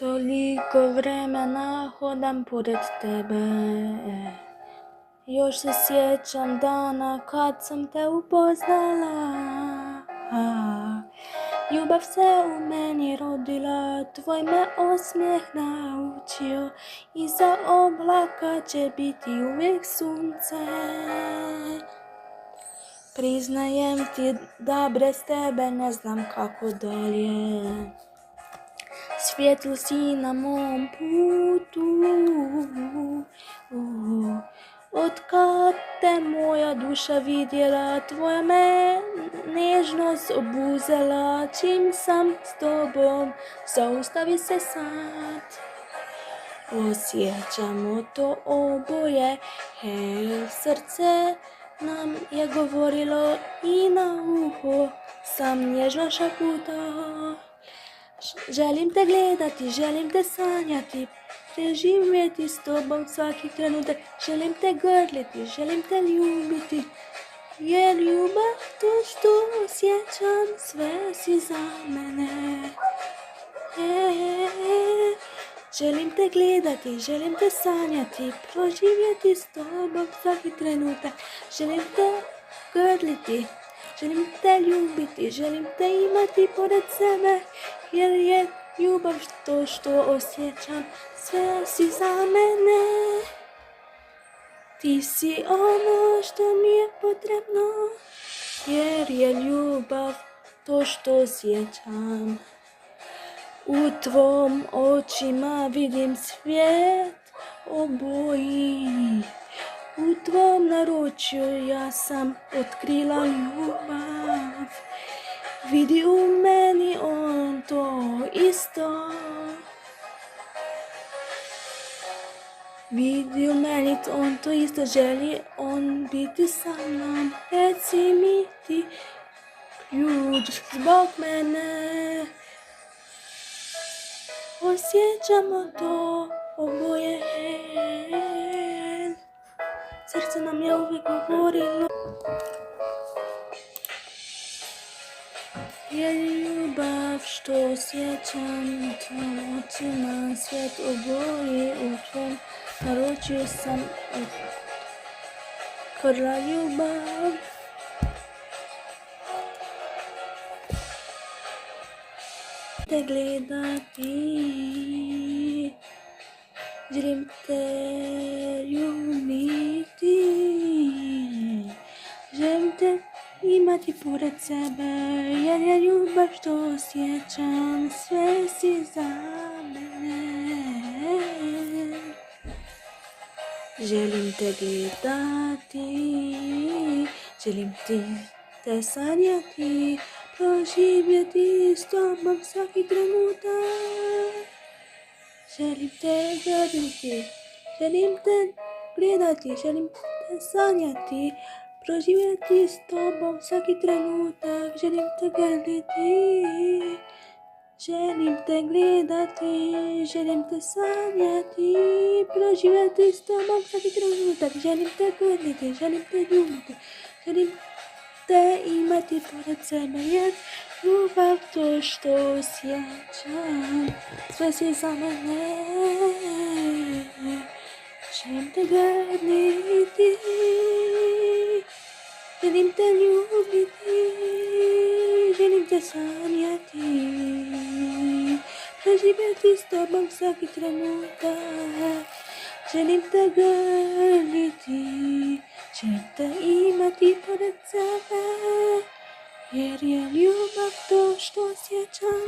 Toliko vremena hodam pored tebe, još se sjećam dana kad sam te upoznala. Ljubav se u meni rodila, tvoj me osmijeh naučio, iza oblaka će biti uvijek sunce. Priznajem ti da bez tebe ne znam kako dalje. Svjetlo si na mom putu, otkad te moja duša vidjela, tvoja me nežnost obuzela. Čim sam s tobom, zaustavi se sad. Osjećamo to oboje, srce nam je govorilo i na uho sam nježno šaputao. Želim te gledati, želim te sanjati, preživjeti s tobom svaki trenutak. Želim te grliti, želim te ljubiti, jer ljubav to što osjećam, sve si za mene. Želim te gledati, želim te sanjati, proživjeti s tobom svaki trenutak. Želim te grliti, želim te ljubiti, želim te imati pored sebe, jer je ljubav to što osjećam, sve si za mene. Ti si ono što mi je potrebno, jer je ljubav to što osjećam. U tvom očima vidim svijet oboji, u tvom naručju ja sam otkrila ljubav. Vidi u meni on to isto, vidi u meni on to isto, želi on biti sa mnom. Reci mi ti ključ zbog mene, osjećamo to oboje. Srce nam je uvijek govorilo, je ljubav što osjećam, u tvojim očima svijet oboji, u tvom naručju sam otkrila ljubav. Te gledati, želim te ljubiti, želim te imati pored sebe, jer je ljubav što osjećam, sve si za mene. Želim te gledati, želim te sanjati, proživjeti s tobom svaki trenutak. Želim te gledati, želim te gledati, želim te sanjati, proživjeti s tobom svaki trenutak. Želim te gledati, želim te gledati, želim te sanjati, proživjeti s tobom svaki trenutak. Želim te gledati, želim te ljubiti, želim te imati pored sebe, jer ljubav to što osjećam, sve si za mene. Želim te gledati, želim te ljubiti, želim te sanjati, preživjeti s tobom svaki trenutak. Želim te grliti, želim te imati pored sebe, jer je ljubav to što osjećam.